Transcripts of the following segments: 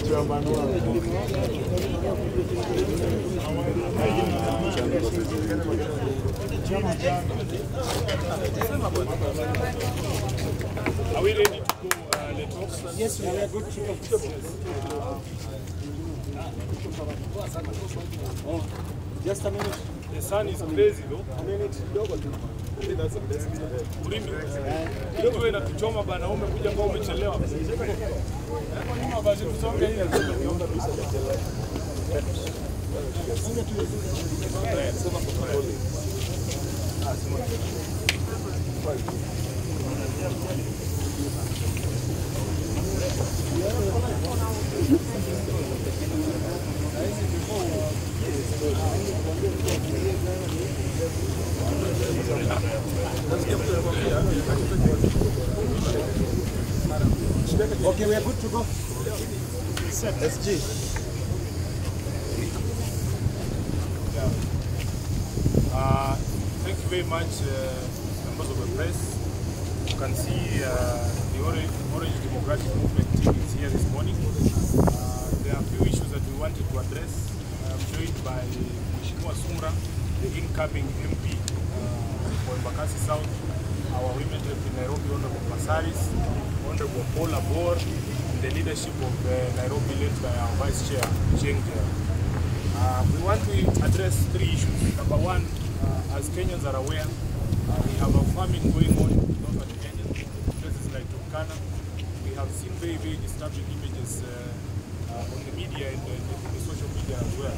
Are we ready to go, Leto? Yes, we are good. Just a minute. The sun is crazy, though. A minute. That's a blessing. Kidogo inatuchoma bana, umekuja kwa umechelewa. Basi tusonge hivi. Okay, we are good to go. SG. Thank you very much, members of the press. You can see the Orange Democratic Movement team is here this morning. There are a few issues that we wanted to address. I'm joined by Mheshimiwa Sumra, the incoming MP for Embakasi South, our women rep in Nairobi, Honorable Passaris, Honorable Paula Bor, and the leadership of Nairobi led by our Vice Chair, Jeng. We want to address three issues. Number one, as Kenyans are aware, we have a famine going on in northern Kenya, places like Turkana. We have seen very, very disturbing images on the media and the social media as well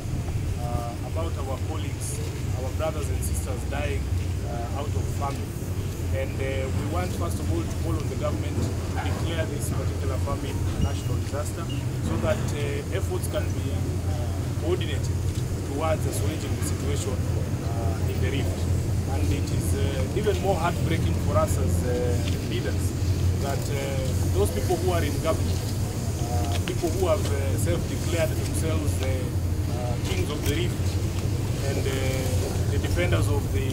about our colleagues, our brothers and sisters dying out of famine. And we want, first of all, to call on the government to declare this particular famine a national disaster so that efforts can be coordinated towards assuaging the situation in the rift. And it is even more heartbreaking for us as leaders that those people who are in government, people who have self-declared themselves the kings of the rift and the defenders of the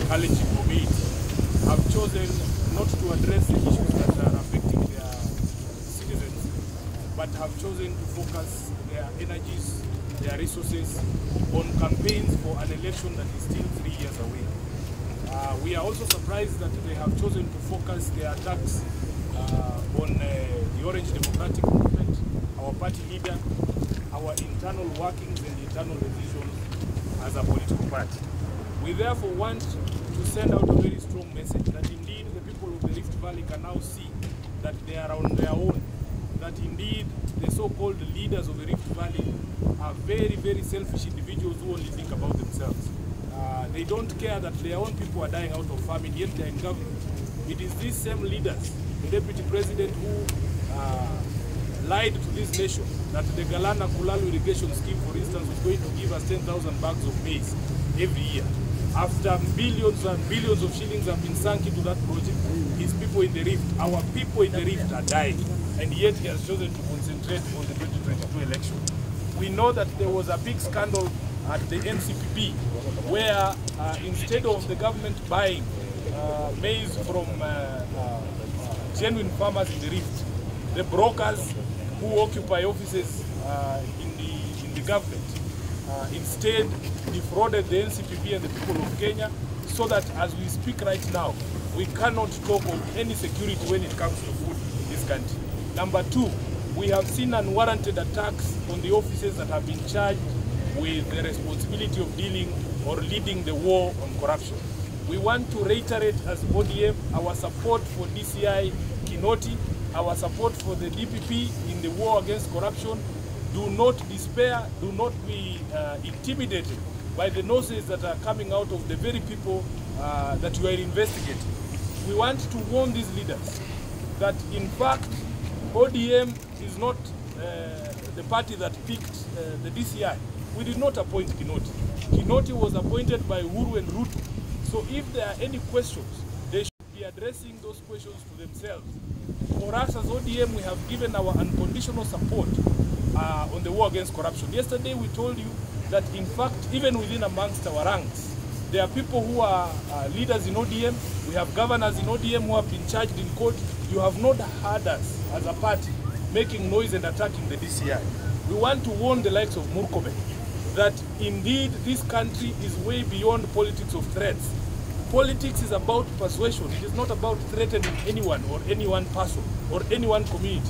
Kalenjin community, have chosen not to address the issues that are affecting their citizens, but have chosen to focus their energies, their resources on campaigns for an election that is still 3 years away. We are also surprised that they have chosen to focus their attacks on the Orange Democratic Movement, our party leader, our internal workings and internal decisions as a political party. We therefore want to send out a very strong message that indeed the people of the Rift Valley can now see that they are on their own, that indeed the so-called leaders of the Rift Valley are very, very selfish individuals who only think about themselves. They don't care that their own people are dying out of famine, yet they are in government. It is these same leaders, the Deputy President who lied to this nation that the Galana Kulalu irrigation scheme, for instance, was going to give us 10,000 bags of maize every year. After billions and billions of shillings have been sunk into that project, his people in the rift, our people in the rift are dying, and yet he has chosen to concentrate on the 2022 election. We know that there was a big scandal at the NCPP where instead of the government buying maize from genuine farmers in the rift, the brokers who occupy offices in the government instead defrauded the NCPP and the people of Kenya, so that as we speak right now, we cannot talk of any security when it comes to food in this country. Number two, we have seen unwarranted attacks on the offices that have been charged with the responsibility of dealing or leading the war on corruption. We want to reiterate as ODM our support for DCI Kinoti, our support for the DPP in the war against corruption. Do not despair, do not be intimidated by the noises that are coming out of the very people that you are investigating. We want to warn these leaders that in fact ODM is not the party that picked the DCI. We did not appoint Kinoti. Kinoti was appointed by Uhuru and Ruto. So if there are any questions, they should be addressing those questions to themselves. For us as ODM, we have given our unconditional support on the war against corruption. Yesterday we told you that in fact, even within amongst our ranks, there are people who are leaders in ODM. We have governors in ODM who have been charged in court. You have not heard us as a party making noise and attacking the DCI. We want to warn the likes of Murkomen that indeed this country is way beyond politics of threats. Politics is about persuasion. It is not about threatening anyone or any one person or any one community.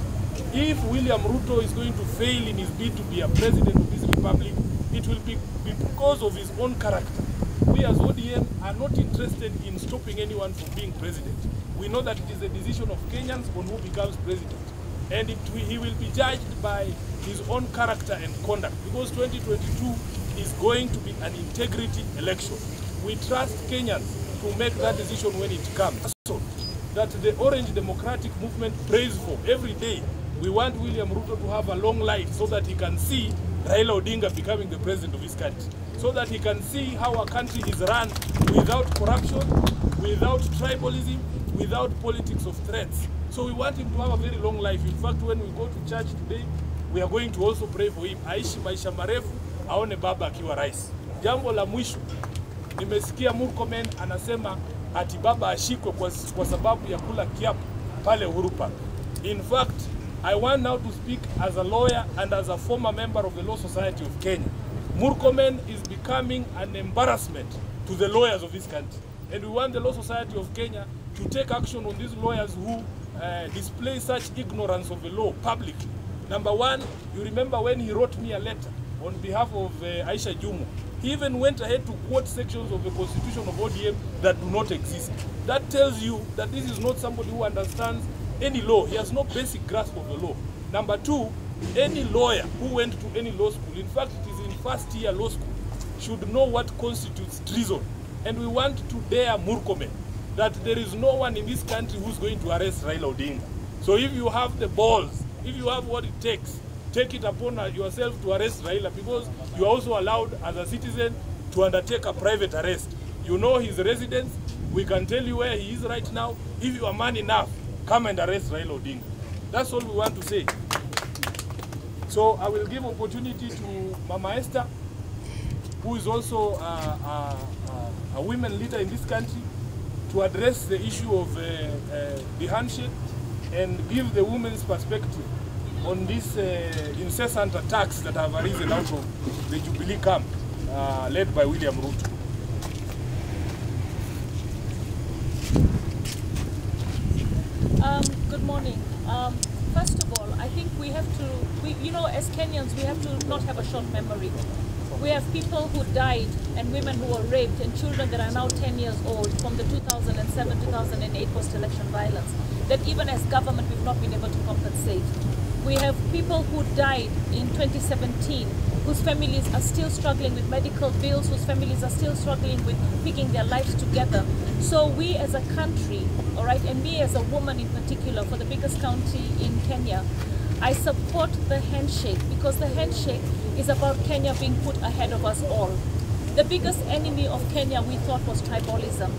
If William Ruto is going to fail in his bid to be a president of this republic, it will be because of his own character. We as ODM are not interested in stopping anyone from being president. We know that it is a decision of Kenyans on who becomes president. And he will be judged by his own character and conduct, because 2022 is going to be an integrity election. We trust Kenyans to make that decision when it comes. So that the Orange Democratic Movement prays for every day. We want William Ruto to have a long life so that he can see Raila Odinga becoming the president of his country, so that he can see how our country is run without corruption, without tribalism, without politics of threats. So we want him to have a very long life. In fact, when we go to church today, we are going to also pray for him. Aishi maisha marefu, aone baba akiwa rais. Jambo la mwisho, nimesikia Murkomen anasema ati baba ashikwe kwa sababu ya kula kiapo pale Uhuru Park. In fact, I want now to speak as a lawyer and as a former member of the Law Society of Kenya. Murkomen is becoming an embarrassment to the lawyers of this country. And we want the Law Society of Kenya to take action on these lawyers who display such ignorance of the law publicly. Number one, you remember when he wrote me a letter on behalf of Aisha Jumu. He even went ahead to quote sections of the constitution of ODM that do not exist. That tells you that this is not somebody who understands any law. He has no basic grasp of the law. Number two, any lawyer who went to any law school, in fact it is in first year law school, should know what constitutes treason. And we want to dare Murkomen that there is no one in this country who's going to arrest Raila Odinga. So if you have the balls, if you have what it takes, take it upon yourself to arrest Raila, because you are also allowed as a citizen to undertake a private arrest. You know his residence, we can tell you where he is right now. If you are man enough, come and arrest Raila Odinga. That's all we want to say. So I will give opportunity to Mama Esther, who is also a women leader in this country, to address the issue of the handshake and give the women's perspective on these incessant attacks that have arisen out of the Jubilee camp led by William Ruto. Good morning. First of all, I think we have to, you know, as Kenyans, we have to not have a short memory. We have people who died and women who were raped and children that are now 10 years old from the 2007-2008 post-election violence that even as government we've not been able to compensate. We have people who died in 2017 whose families are still struggling with medical bills, whose families are still struggling with picking their lives together. So we as a country, all right, and me as a woman in particular for the biggest county in Kenya, I support the handshake because the handshake is about Kenya being put ahead of us all. The biggest enemy of Kenya we thought was tribalism.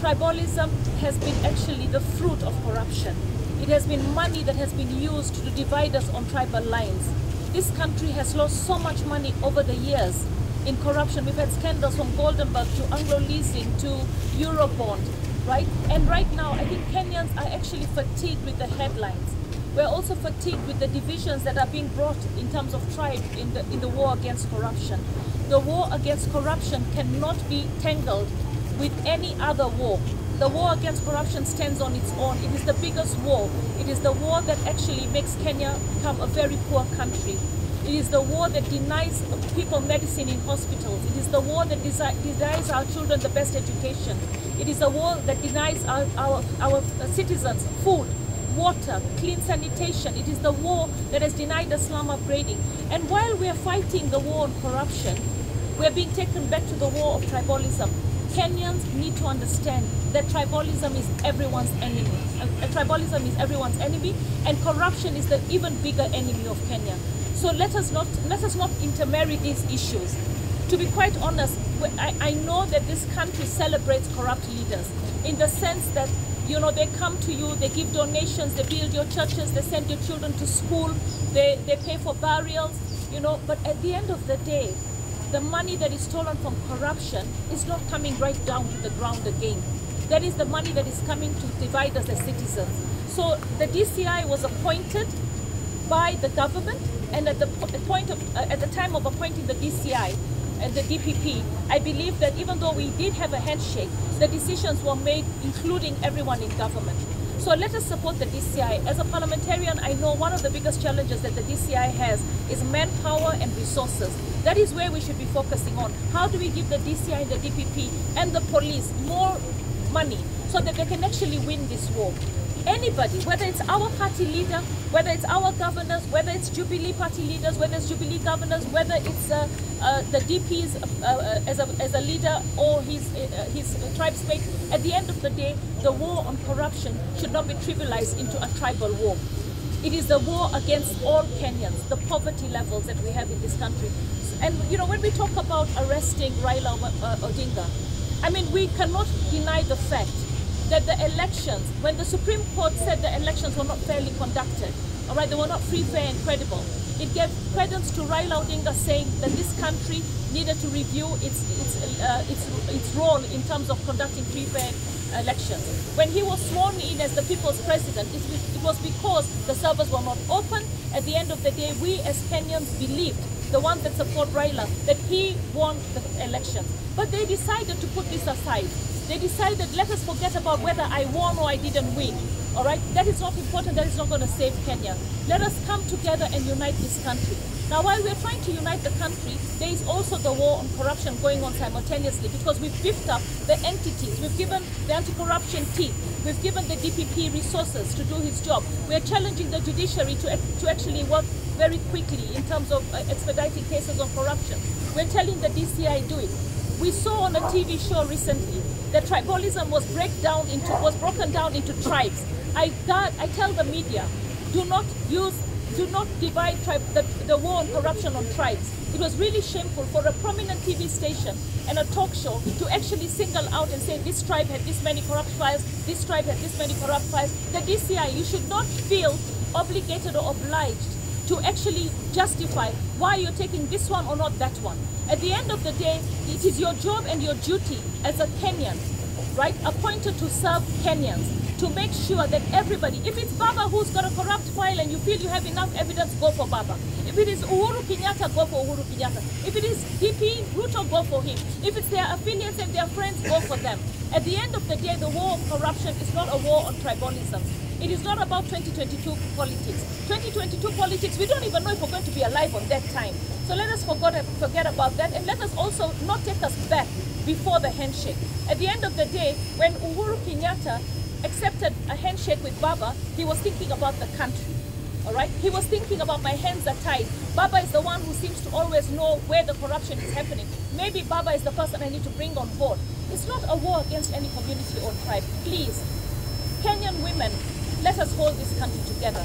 Tribalism has been actually the fruit of corruption. It has been money that has been used to divide us on tribal lines. This country has lost so much money over the years in corruption. We've had scandals from Goldenberg to Anglo-leasing to Eurobond, right? And right now, I think Kenyans are actually fatigued with the headlines. We're also fatigued with the divisions that are being brought in terms of tribe in the war against corruption. The war against corruption cannot be tangled with any other war. The war against corruption stands on its own. It is the biggest war. It is the war that actually makes Kenya become a very poor country. It is the war that denies people medicine in hospitals. It is the war that denies our children the best education. It is a war that denies our citizens food, water, clean sanitation. It is the war that has denied us slum upgrading. And while we are fighting the war on corruption, we are being taken back to the war of tribalism. Kenyans need to understand that tribalism is everyone's enemy. Tribalism is everyone's enemy, and corruption is the even bigger enemy of Kenya. So let us not intermarry these issues. To be quite honest, I know that this country celebrates corrupt leaders in the sense that, you know, they come to you, they give donations, they build your churches, they send your children to school, they pay for burials, you know, but at the end of the day, the money that is stolen from corruption is not coming right down to the ground again. That is the money that is coming to divide us as citizens. So the DCI was appointed by the government, and at the time of appointing the DCI and the DPP, I believe that even though we did have a handshake, the decisions were made including everyone in government. So let us support the DCI. As a parliamentarian, I know one of the biggest challenges that the DCI has is manpower and resources. That is where we should be focusing on. How do we give the DCI and the DPP and the police more money so that they can actually win this war? Anybody, whether it's our party leader, whether it's our governors, whether it's Jubilee party leaders, whether it's Jubilee governors, whether it's the DPs as a leader or his tribesmate, at the end of the day, the war on corruption should not be trivialized into a tribal war. It is the war against all Kenyans, the poverty levels that we have in this country. And you know, when we talk about arresting Raila Odinga, I mean, we cannot deny the fact that the elections, when the Supreme Court said the elections were not fairly conducted, all right, they were not free, fair and credible, it gave credence to Raila Odinga saying that this country needed to review its role in terms of conducting free, fair elections. When he was sworn in as the people's president, it was because the servers were not open. At the end of the day, we as Kenyans believed, the ones that support Raila, that he won the election. But they decided to put this aside. They decided, let us forget about whether I won or I didn't win. All right, that is not important. That is not going to save Kenya. Let us come together and unite this country. Now, while we're trying to unite the country, there is also the war on corruption going on simultaneously, because we've beefed up the entities. We've given the anti-corruption team. We've given the DPP resources to do his job. We're challenging the judiciary to actually work very quickly in terms of expediting cases of corruption. We're telling the DCI do it. We saw on a TV show recently that tribalism was broken down into tribes. I tell the media, do not divide the war on corruption on tribes. It was really shameful for a prominent TV station and a talk show to actually single out and say this tribe had this many corrupt files, this tribe had this many corrupt files. The DCI, you should not feel obligated or obliged to actually justify why you're taking this one or not that one. At the end of the day, it is your job and your duty as a Kenyan, right, appointed to serve Kenyans, to make sure that everybody, if it's Baba who's got a corrupt file and you feel you have enough evidence, go for Baba. If it is Uhuru Kenyatta, go for Uhuru Kenyatta. If it is DP, Ruto, go for him. If it's their affiliates and their friends, go for them. At the end of the day, the war on corruption is not a war on tribalism. It is not about 2022 politics. 2022 politics, we don't even know if we're going to be alive on that time. So let us forget about that, and let us also not take us back before the handshake. At the end of the day, when Uhuru Kenyatta accepted a handshake with Baba, he was thinking about the country. All right? He was thinking about my hands are tied. Baba is the one who seems to always know where the corruption is happening. Maybe Baba is the person I need to bring on board. It's not a war against any community or tribe. Please, Kenyan women, let us hold this country together.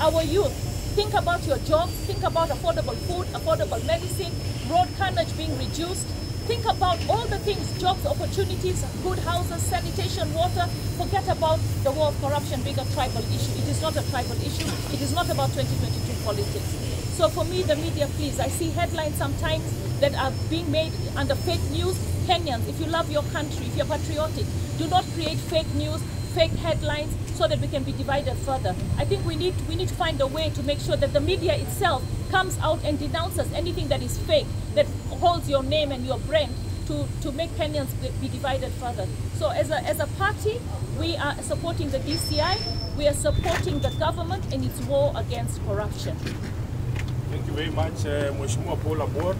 Our youth, think about your jobs, think about affordable food, affordable medicine, road carnage being reduced. Think about all the things, jobs, opportunities, good houses, sanitation, water. Forget about the war of corruption being a tribal issue. It is not a tribal issue. It is not about 2022 politics. So for me, the media, please, I see headlines sometimes that are being made under fake news. Kenyans, if you love your country, if you're patriotic, do not create fake news, fake headlines, so that we can be divided further. I think we need to find a way to make sure that the media itself comes out and denounces anything that is fake, that holds your name and your brand, to make Kenyans be divided further. So as a party, we are supporting the DCI, we are supporting the government in its war against corruption. Thank you very much, Mheshimiwa Paul Abor.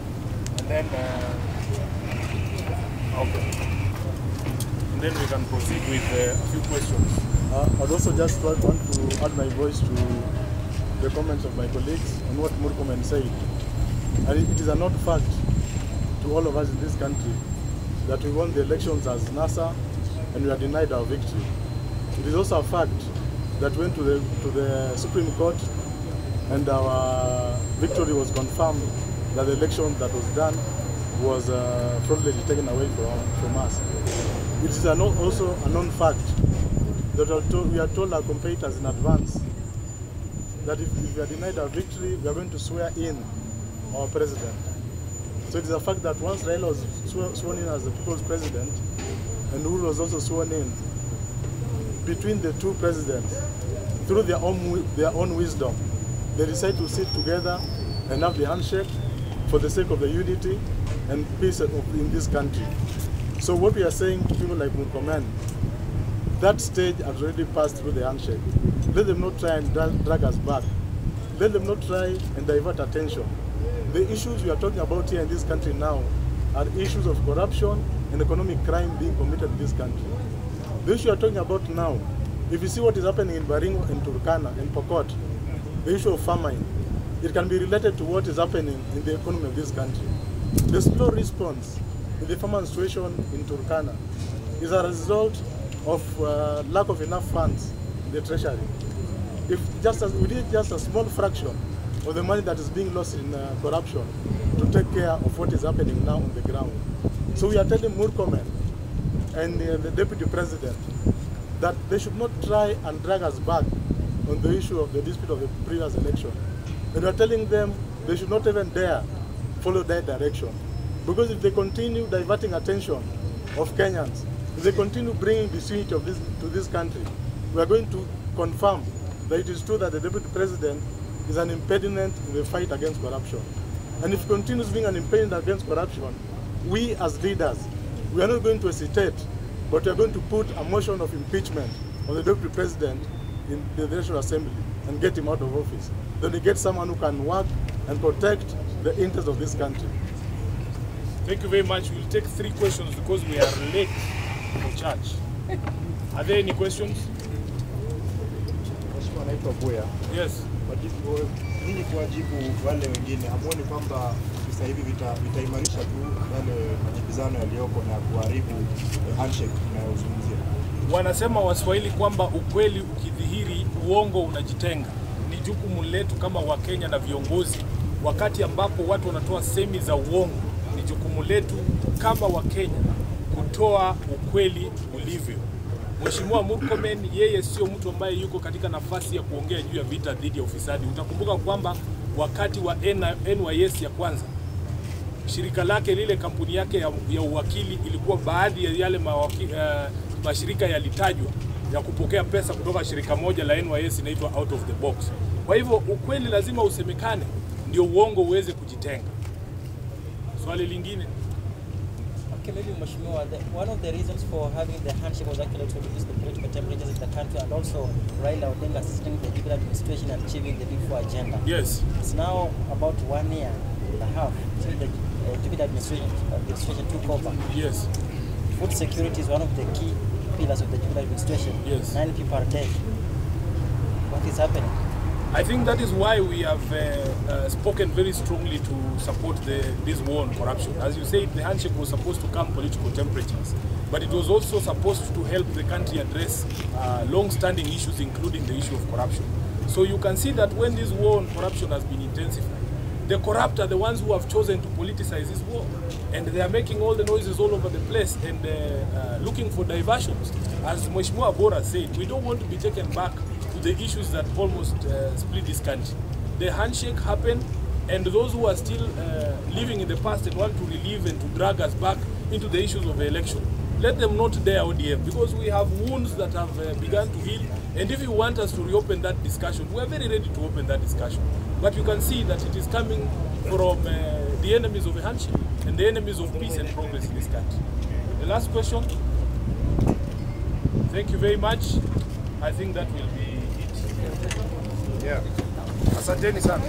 And then, okay. And then we can proceed with a few questions. I'd also just want to add my voice to the comments of my colleagues on what Murkomen said. And it is an odd fact to all of us in this country that we won the elections as NASA and we are denied our victory. It is also a fact that we went to the Supreme Court and our victory was confirmed, that the election that was done was fraudulently taken away from us. It is also a known fact that we are told our competitors in advance that if we are denied our victory, we are going to swear in our president. So it is a fact that once Raila was sworn in as the people's president, and Uhuru was also sworn in, between the two presidents, through their own wisdom, they decide to sit together and have the handshake for the sake of the unity and peace in this country. So what we are saying to people like Murkomen, that stage has already passed through the handshake. Let them not try and drag us back. Let them not try and divert attention. The issues we are talking about here in this country now are issues of corruption and economic crime being committed in this country. The issue we are talking about now, if you see what is happening in Baringo and Turkana and Pokot, the issue of famine, it can be related to what is happening in the economy of this country. The slow response in the famine situation in Turkana is a result of lack of enough funds in the treasury. If we did just a small fraction of the money that is being lost in corruption to take care of what is happening now on the ground. So we are telling Murkomen and the Deputy President that they should not try and drag us back on the issue of the dispute of the previous election. And we are telling them they should not even dare follow that direction. Because if they continue diverting attention of Kenyans, if they continue bringing disunity to this country, we are going to confirm that it is true that the Deputy President is an impediment in the fight against corruption. And if he continues being an impediment against corruption, we as leaders, we are not going to hesitate, but we are going to put a motion of impeachment of the Deputy President in the National Assembly and get him out of office. Then we get someone who can work and protect the interests of this country. Thank you very much. We'll take 3 questions because we are late for church. Are there any questions? Yes. Nini kuwajibu wale wengine, hamuoni kwamba sasa hivi vitaimarisha tu wale majibizano yaliyoko na kuharibu handshake tunayozungumzia? Wanasema Waswahili kwamba ukweli ukidhihiri uongo unajitenga. Ni jukumu letu kama Wakenya na viongozi, wakati ambapo watu wanatoa semi za uongo, ni jukumu letu kama Wakenya kutoa ukweli ulivyo. Mheshimiwa Murkomen yeye sio mtu ambaye yuko katika nafasi ya kuongea juu ya vita dhidi ya ufisadi. Utakumbuka kwamba wakati wa NYS ya kwanza, shirika lake lile, kampuni yake ya uwakili, ilikuwa baadhi ya yale mashirika yalitajwa ya kupokea pesa kutoka shirika moja la NYS inaitwa out of the box. Kwa hivyo ukweli lazima usemekane ndio uongo uweze kujitenga. Swali lingine. Okay, maybe Mheshimiwa, one of the reasons for having the handshake was actually to reduce the political temperatures in the country and also Raila Odinga assisting the DPP administration and achieving the Big Four agenda. Yes. It's now about 1 year and a half since the DPP administration took over. Yes. Food security is one of the key pillars of the DPP administration. Yes. 9 people are dead. What is happening? I think that is why we have spoken very strongly to support this war on corruption. As you said, the handshake was supposed to calm political temperatures, but it was also supposed to help the country address long-standing issues, including the issue of corruption. So you can see that when this war on corruption has been intensified, the corrupt are the ones who have chosen to politicize this war, and they are making all the noises all over the place and looking for diversions. As Mheshimiwa Bora said, we don't want to be taken back to the issues that almost split this country. The handshake happened, and those who are still living in the past and want to relive and to drag us back into the issues of the election, let them not dare ODM, because we have wounds that have begun to heal, and if you want us to reopen that discussion, we are very ready to open that discussion. But you can see that it is coming from the enemies of the handshake and the enemies of peace and progress in this country. The last question. Thank you very much. I think that will be it. Yeah. Asanteni sana.